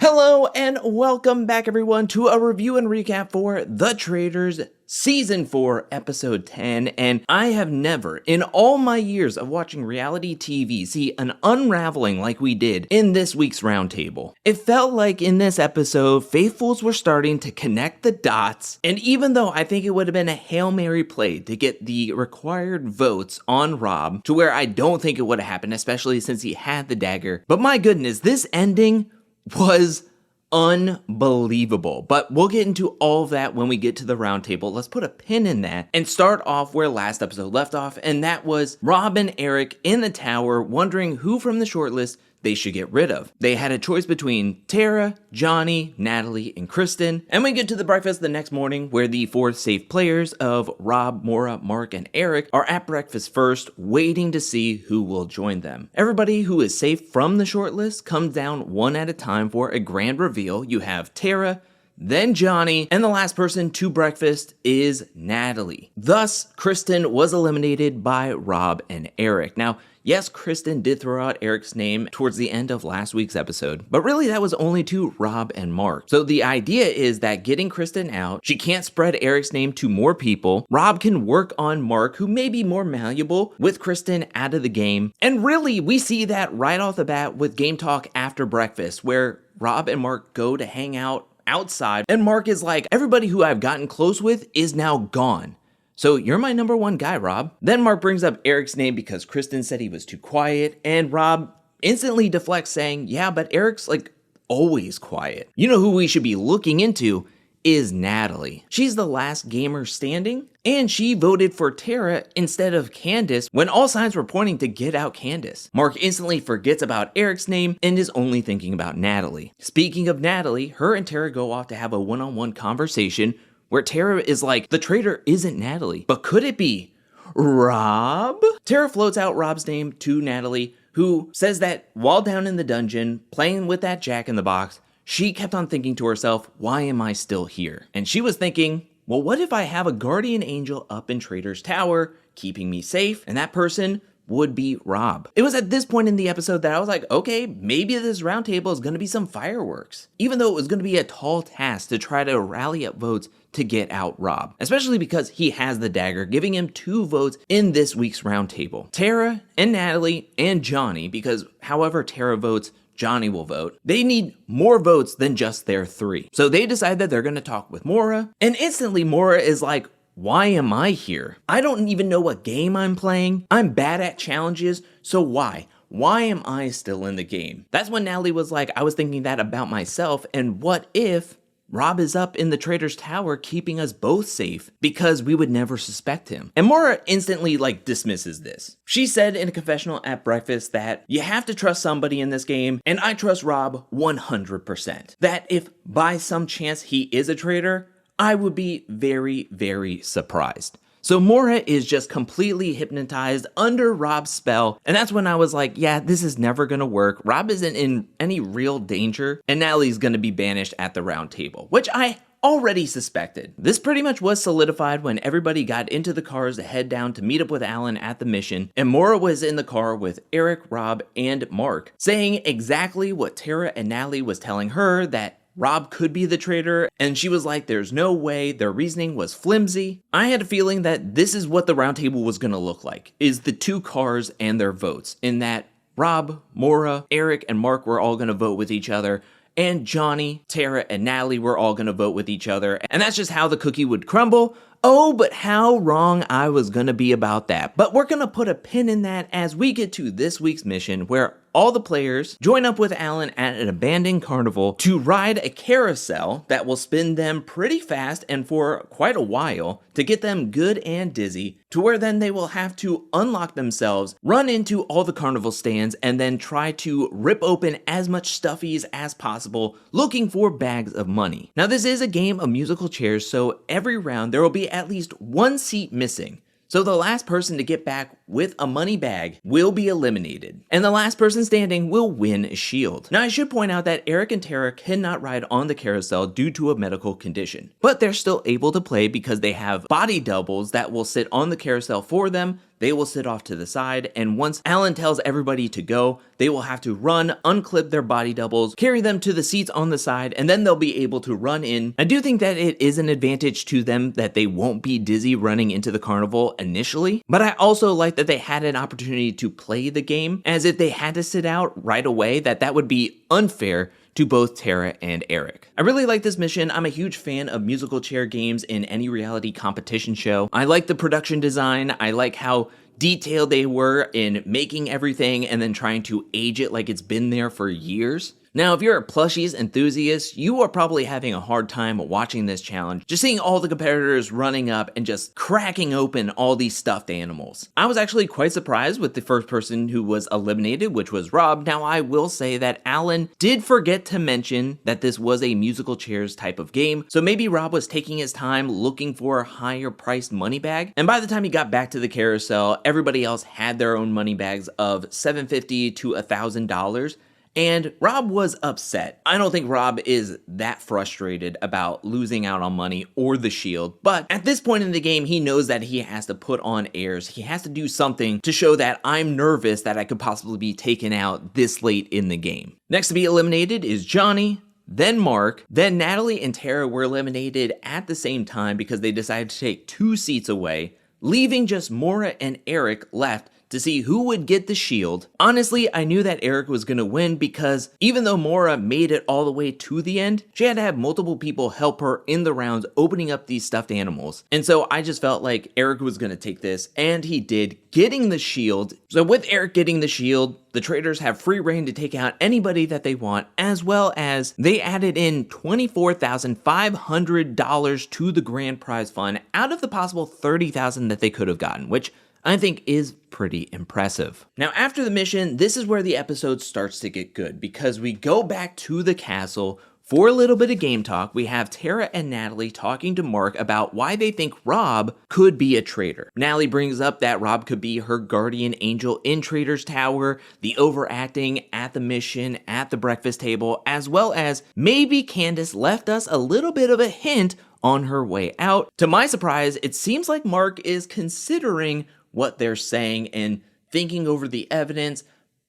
Hello and welcome back everyone to a review and recap for The Traitors Season 4 Episode 10, and I have never, in all my years of watching reality TV, see an unraveling like we did in this week's Roundtable. It felt like in this episode, faithfuls were starting to connect the dots, and even though I think it would have been a Hail Mary play to get the required votes on Rob, to where I don't think it would have happened, especially since he had the dagger, but my goodness, this ending was unbelievable. But we'll get into all of that when we get to the roundtable. Let's put a pin in that and start off where last episode left off, and that was Rob and Eric in the tower wondering who from the shortlist they should get rid of. They had a choice between Tara, Johnny, Natalie, and Kristen. And we get to the breakfast the next morning where the four safe players of Rob, Maura, Mark, and Eric are at breakfast first, waiting to see who will join them. Everybody who is safe from the shortlist comes down one at a time for a grand reveal. You have Tara, then Johnny, and the last person to breakfast is Natalie. Thus, Kristen was eliminated by Rob and Eric. Now, yes, Kristen did throw out Eric's name towards the end of last week's episode, but really that was only to Rob and Mark. So the idea is that getting Kristen out, she can't spread Eric's name to more people. Rob can work on Mark, who may be more malleable, with Kristen out of the game. And really, we see that right off the bat with Game Talk after breakfast, where Rob and Mark go to hang out outside, and Mark is like, everybody who I've gotten close with is now gone. So you're my number one guy, Rob. Then Mark brings up Eric's name because Kristen said he was too quiet, and Rob instantly deflects saying, yeah, but Eric's like always quiet. You know who we should be looking into is Natalie. She's the last gamer standing, and she voted for Tara instead of Candace when all signs were pointing to get out Candace. Mark instantly forgets about Eric's name and is only thinking about Natalie. Speaking of Natalie, her and Tara go off to have a one-on-one conversation where Tara is like, the traitor isn't Natalie, but could it be Rob? Tara floats out Rob's name to Natalie, who says that while down in the dungeon, playing with that jack-in-the-box, she kept on thinking to herself, why am I still here? And she was thinking, well, what if I have a guardian angel up in Traitor's Tower, keeping me safe, and that person would be Rob. It was at this point in the episode that I was like, okay, maybe this roundtable is going to be some fireworks. Even though it was going to be a tall task to try to rally up votes to get out Rob, especially because he has the dagger, giving him 2 votes in this week's roundtable. Tara and Natalie and Johnny, because however Tara votes, Johnny will vote. They need more votes than just their 3. So they decide that they're going to talk with Maura, and instantly Maura is like, why am I here? I don't even know what game I'm playing. I'm bad at challenges, so why? Why am I still in the game? That's when Natalie was like, I was thinking that about myself, and what if Rob is up in the Traitor's Tower keeping us both safe because we would never suspect him? And Maura instantly dismisses this. She said in a confessional at breakfast that you have to trust somebody in this game, and I trust Rob 100%. That if by some chance he is a traitor, I would be very, very surprised. So Maura is just completely hypnotized under Rob's spell, and that's when I was like, yeah, this is never gonna work. Rob isn't in any real danger, and Natalie's gonna be banished at the round table, which I already suspected. This pretty much was solidified when everybody got into the cars to head down to meet up with Alan at the mission, and Maura was in the car with Eric, Rob, and Mark, saying exactly what Tara and Natalie was telling her, that Rob could be the traitor, and she was like, there's no way, their reasoning was flimsy. I had a feeling that this is what the roundtable was gonna look like, is the 2 cars and their votes, in that Rob, Maura, Eric, and Mark were all gonna vote with each other, and Johnny, Tara, and Natalie were all gonna vote with each other, and that's just how the cookie would crumble. Oh, but how wrong I was gonna be about that. But we're gonna put a pin in that as we get to this week's mission, where all the players join up with Alan at an abandoned carnival to ride a carousel that will spin them pretty fast and for quite a while to get them good and dizzy, to where then they will have to unlock themselves, run into all the carnival stands, and then try to rip open as much stuffies as possible, looking for bags of money. Now this is a game of musical chairs, so every round there will be at least 1 seat missing. So the last person to get back with a money bag will be eliminated, and the last person standing will win a shield. Now I should point out that Eric and Tara cannot ride on the carousel due to a medical condition, but they're still able to play because they have body doubles that will sit on the carousel for them. They will sit off to the side, and once Alan tells everybody to go, they will have to run, unclip their body doubles, carry them to the seats on the side, and then they'll be able to run in. I do think that it is an advantage to them that they won't be dizzy running into the carnival initially, but I also like that they had an opportunity to play the game, as if they had to sit out right away, that would be unfair to both Tara and Eric. I really like this mission. I'm a huge fan of musical chair games in any reality competition show. I like the production design. I like how detailed they were in making everything and then trying to age it like it's been there for years. Now, if you're a plushies enthusiast, you are probably having a hard time watching this challenge, just seeing all the competitors running up and just cracking open all these stuffed animals. I was actually quite surprised with the first person who was eliminated, which was Rob. Now, I will say that Alan did forget to mention that this was a musical chairs type of game, so maybe Rob was taking his time looking for a higher priced money bag, and by the time he got back to the carousel, everybody else had their own money bags of $750 to $1,000. And Rob was upset. I don't think Rob is that frustrated about losing out on money or the shield, but at this point in the game, he knows that he has to put on airs. He has to do something to show that I'm nervous that I could possibly be taken out this late in the game. Next to be eliminated is Johnny, then Mark, then Natalie and Tara were eliminated at the same time because they decided to take 2 seats away, leaving just Maura and Eric left to see who would get the shield. Honestly, I knew that Eric was gonna win because even though Maura made it all the way to the end, she had to have multiple people help her in the rounds opening up these stuffed animals. And so I just felt like Eric was gonna take this, and he did, getting the shield. So with Eric getting the shield, the Traitors have free reign to take out anybody that they want, as well as they added in $24,500 to the grand prize fund out of the possible $30,000 that they could have gotten, which I think is pretty impressive. Now, after the mission, this is where the episode starts to get good because we go back to the castle for a little bit of game talk. We have Tara and Natalie talking to Mark about why they think Rob could be a traitor. Natalie brings up that Rob could be her guardian angel in Traitor's Tower, the overacting at the mission, at the breakfast table, as well as maybe Candace left us a little bit of a hint on her way out. To my surprise, it seems like Mark is considering what they're saying and thinking over the evidence.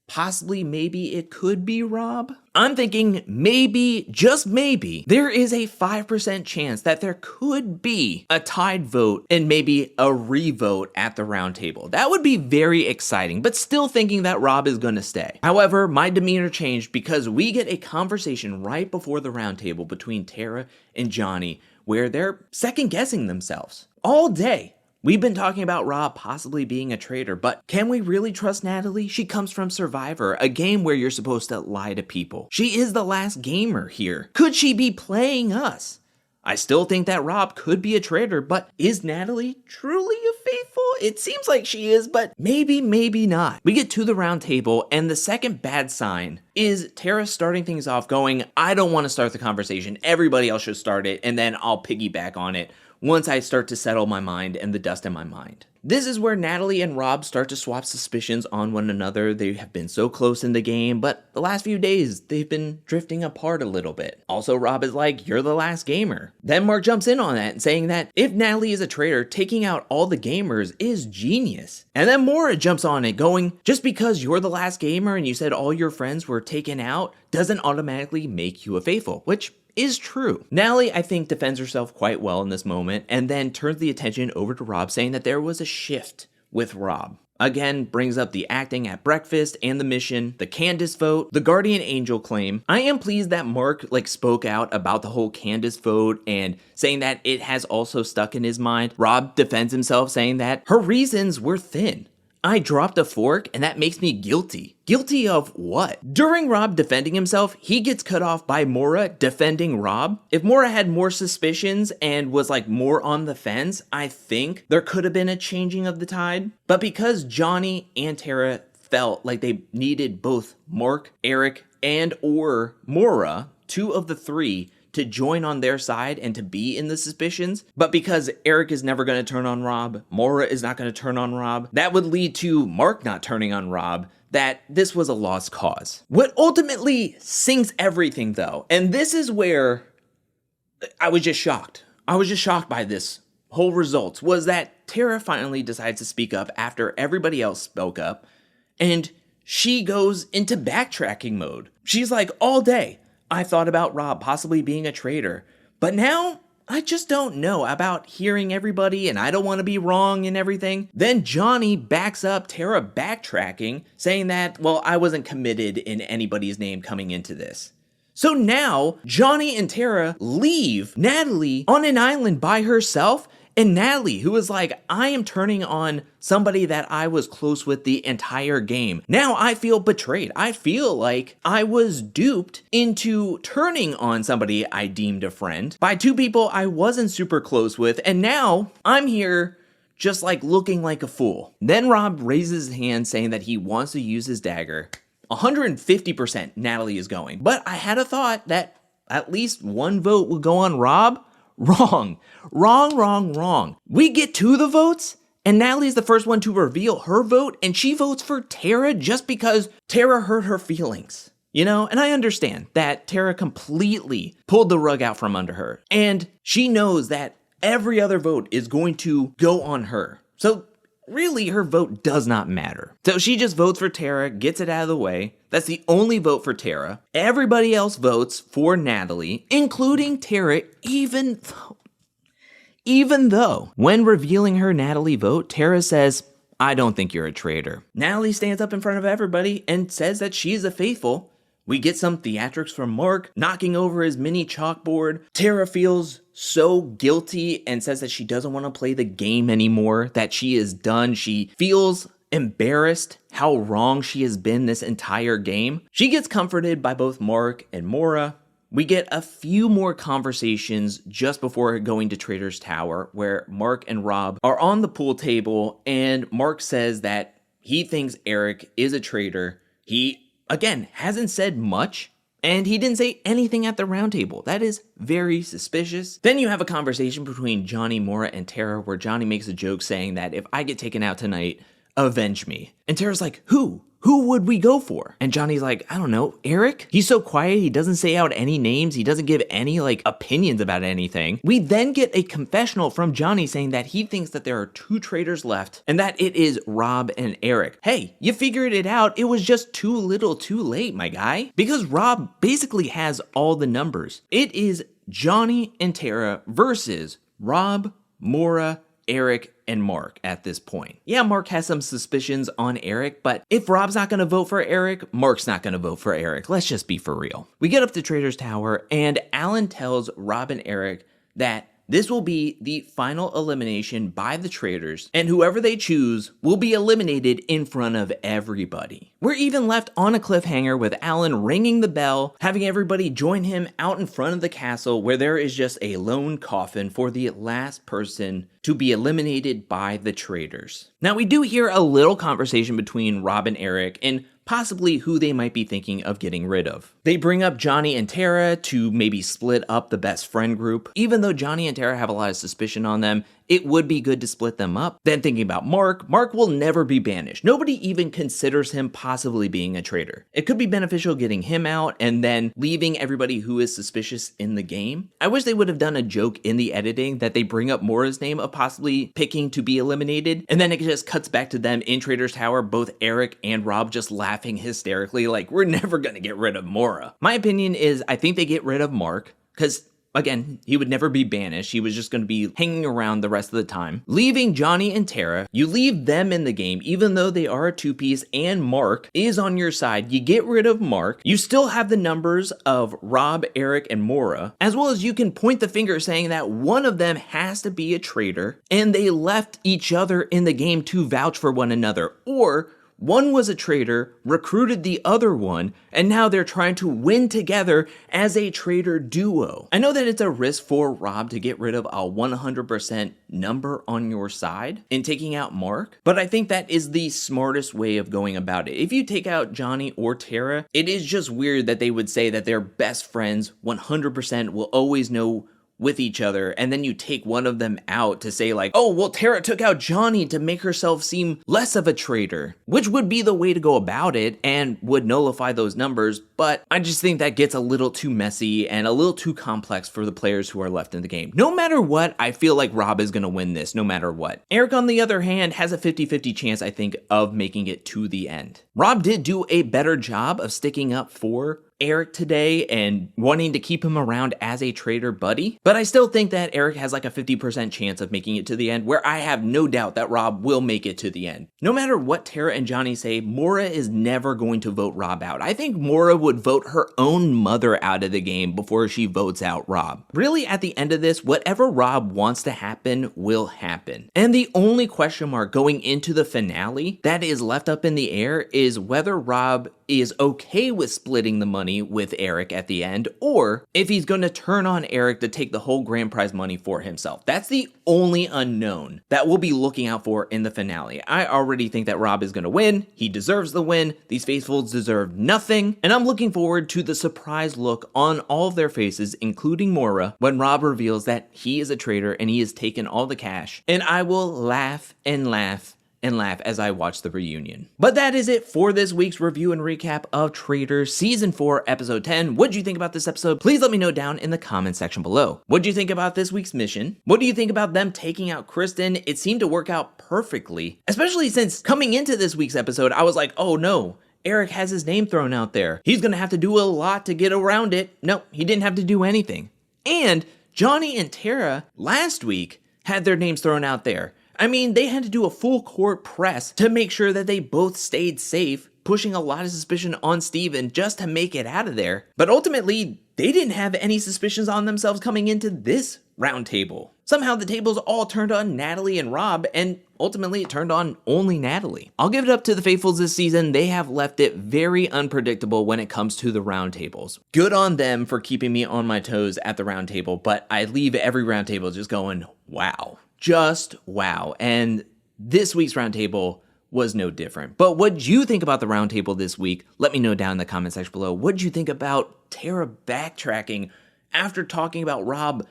Possibly, maybe it could be Rob. I'm thinking maybe, just maybe, there is a 5% chance that there could be a tied vote and maybe a re-vote at the round table. That would be very exciting, but still thinking that Rob is gonna stay. However, my demeanor changed because we get a conversation right before the round table between Tara and Johnny where they're second guessing themselves all day. We've been talking about Rob possibly being a traitor, but can we really trust Natalie? She comes from Survivor, a game where you're supposed to lie to people. She is the last gamer here. Could she be playing us? I still think that Rob could be a traitor, but is Natalie truly a faithful? It seems like she is, but maybe, maybe not. We get to the round table, and the second bad sign is Tara starting things off going, I don't want to start the conversation. Everybody else should start it, and then I'll piggyback on it once I start to settle my mind and the dust in my mind. This is where Natalie and Rob start to swap suspicions on one another. They have been so close in the game, but the last few days, they've been drifting apart a little bit. Also, Rob is like, you're the last gamer. Then Mark jumps in on that, saying that if Natalie is a traitor, taking out all the gamers is genius. And then Maura jumps on it, going, just because you're the last gamer and you said all your friends were taken out, doesn't automatically make you a faithful, which is true. Natalie, I think, defends herself quite well in this moment, and then turns the attention over to Rob, saying that there was a shift with Rob. Again, brings up the acting at breakfast and the mission, the Candace vote, the guardian angel claim. I am pleased that Mark spoke out about the whole Candace vote and saying that it has also stuck in his mind. Rob defends himself, saying that her reasons were thin. I dropped a fork and that makes me guilty. Guilty of what? During Rob defending himself, he gets cut off by Maura defending Rob. If Maura had more suspicions and was more on the fence, I think there could have been a changing of the tide. But because Johnny and Tara felt like they needed both Mark, Eric, and or Maura, 2 of the 3, to join on their side and to be in the suspicions. But because Eric is never going to turn on Rob, Maura is not going to turn on Rob, that would lead to Mark not turning on Rob, that this was a lost cause. What ultimately sinks everything though, and this is where I was just shocked. I was just shocked by this whole results, was that Tara finally decides to speak up after everybody else spoke up, and she goes into backtracking mode. She's like, all day, I thought about Rob possibly being a traitor, but now I just don't know about hearing everybody and I don't want to be wrong and everything. Then Johnny backs up Tara backtracking, saying that, well, I wasn't committed in anybody's name coming into this. So now Johnny and Tara leave Natalie on an island by herself. And Natalie, who was like, I am turning on somebody that I was close with the entire game. Now I feel betrayed. I feel like I was duped into turning on somebody I deemed a friend by two people I wasn't super close with. And now I'm here just like looking like a fool. Then Rob raises his hand saying that he wants to use his dagger. 150% Natalie is going. But I had a thought that at least one vote would go on Rob. Wrong. We get to the votes, and Natalie's the first one to reveal her vote, and she votes for Tara just because Tara hurt her feelings. You know, and I understand that Tara completely pulled the rug out from under her, and she knows that every other vote is going to go on her. So really, her vote does not matter. So she just votes for Tara, gets it out of the way. That's the only vote for Tara. Everybody else votes for Natalie, including Tara, even though when revealing her Natalie vote, Tara says, I don't think you're a traitor. Natalie stands up in front of everybody and says that she's a faithful. We get some theatrics from Mark knocking over his mini chalkboard. Tara feels so guilty and says that she doesn't want to play the game anymore, that she is done. She feels embarrassed how wrong she has been this entire game. She gets comforted by both Mark and Maura. We get a few more conversations just before going to Traitor's Tower where Mark and Rob are on the pool table, and Mark says that he thinks Eric is a traitor. He, again, hasn't said much, and he didn't say anything at the roundtable. That is very suspicious. Then you have a conversation between Johnny, Maura, and Tara where Johnny makes a joke saying that if I get taken out tonight, avenge me. And Tara's like, who? Who would we go for? And Johnny's like, I don't know, Eric? He's so quiet, he doesn't say out any names, he doesn't give any opinions about anything. We then get a confessional from Johnny saying that he thinks that there are two traitors left and that it is Rob and Eric. Hey, you figured it out, it was just too little too late, my guy. Because Rob basically has all the numbers. It is Johnny and Tara versus Rob, Maura, Eric, and Mark at this point. Yeah, Mark has some suspicions on Eric, but if Rob's not going to vote for Eric, Mark's not going to vote for Eric. Let's just be for real. We get up to Traitor's Tower, and Alan tells Rob and Eric that this will be the final elimination by the traitors, and whoever they choose will be eliminated in front of everybody. We're even left on a cliffhanger with Alan ringing the bell, having everybody join him out in front of the castle where there is just a lone coffin for the last person to be eliminated by the traitors. Now we do hear a little conversation between Rob and Eric and possibly who they might be thinking of getting rid of. They bring up Johnny and Tara to maybe split up the best friend group. Even though Johnny and Tara have a lot of suspicion on them, it would be good to split them up. Then thinking about Mark will never be banished. Nobody even considers him possibly being a traitor. It could be beneficial getting him out and then leaving everybody who is suspicious in the game. I wish they would have done a joke in the editing that they bring up Maura's name of possibly picking to be eliminated, and then it just cuts back to them in Traitor's Tower, both Eric and Rob just laughing hysterically like, we're never gonna get rid of Maura. My opinion is I think they get rid of Mark, because again, he would never be banished. He was just going to be hanging around the rest of the time. Leaving Johnny and Tara, you leave them in the game, even though they are a two-piece and Mark is on your side. You get rid of Mark. You still have the numbers of Rob, Eric, and Maura, as well as you can point the finger saying that one of them has to be a traitor, and they left each other in the game to vouch for one another. Or one was a traitor, recruited the other one, and now they're trying to win together as a traitor duo. I know that it's a risk for Rob to get rid of a 100% number on your side in taking out Mark, but I think that is the smartest way of going about it. If you take out Johnny or Tara, it is just weird that they would say that they're best friends, 100% will always know with each other, and then you take one of them out to say like, oh, well, Tara took out Johnny to make herself seem less of a traitor, which would be the way to go about it and would nullify those numbers, but I just think that gets a little too messy and a little too complex for the players who are left in the game. No matter what, I feel like Rob is going to win this, no matter what. Eric, on the other hand, has a 50-50 chance, I think, of making it to the end. Rob did do a better job of sticking up for Eric today and wanting to keep him around as a traitor buddy, but I still think that Eric has like a 50% chance of making it to the end, where I have no doubt that Rob will make it to the end. No matter what Tara and Johnny say, Maura is never going to vote Rob out. I think Maura would vote her own mother out of the game before she votes out Rob. Really, at the end of this, whatever Rob wants to happen will happen. And the only question mark going into the finale that is left up in the air is whether Rob is okay with splitting the money with Eric at the end, or if he's going to turn on Eric to take the whole grand prize money for himself. That's the only unknown that we'll be looking out for in the finale. I already think that Rob is going to win. He deserves the win. These faithfuls deserve nothing. And I'm looking forward to the surprise look on all of their faces, including Maura, when Rob reveals that he is a traitor and he has taken all the cash. And I will laugh and laugh and laugh as I watch the reunion. But that is it for this week's review and recap of Traitors Season 4, Episode 10. What do you think about this episode? Please let me know down in the comment section below. What do you think about this week's mission? What do you think about them taking out Kristen? It seemed to work out perfectly, especially since coming into this week's episode, I was like, oh no, Eric has his name thrown out there. He's gonna have to do a lot to get around it. No, he didn't have to do anything. And Johnny and Tara last week had their names thrown out there. I mean, they had to do a full court press to make sure that they both stayed safe, pushing a lot of suspicion on Steven just to make it out of there. But ultimately, they didn't have any suspicions on themselves coming into this roundtable. Somehow the tables all turned on Natalie and Rob, and ultimately it turned on only Natalie. I'll give it up to the faithfuls this season. They have left it very unpredictable when it comes to the roundtables. Good on them for keeping me on my toes at the roundtable, but I leave every roundtable just going, wow. Just wow. And this week's roundtable was no different. But what did you think about the roundtable this week? Let me know down in the comment section below. What did you think about Tara backtracking after talking about Rob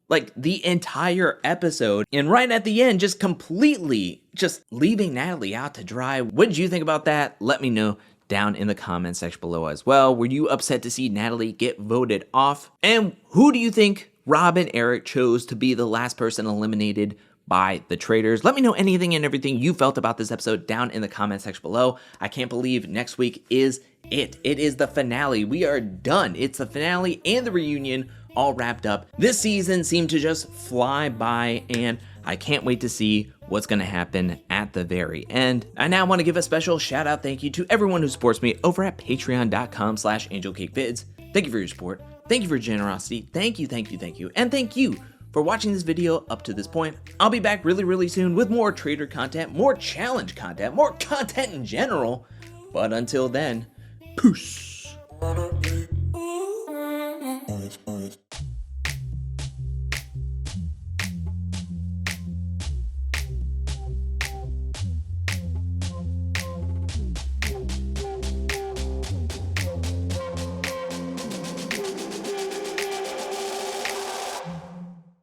like the entire episode, and right at the end just completely just leaving Natalie out to dry? What did you think about that? Let me know down in the comment section below as well. Were you upset to see Natalie get voted off? And who do you think Rob and Eric chose to be the last person eliminated by the traitors? Let me know anything and everything you felt about this episode down in the comment section below. I can't believe next week is it. It is the finale. We are done. It's the finale and the reunion all wrapped up. This season seemed to just fly by, and I can't wait to see what's going to happen at the very end. I now want to give a special shout out thank you to everyone who supports me over at patreon.com/angelcakevids. Thank you for your support. Thank you for your generosity. Thank you, thank you, thank you. And thank you for watching this video up to this point. I'll be back really soon with more traitor content, more challenge content, more content in general. But until then, peace.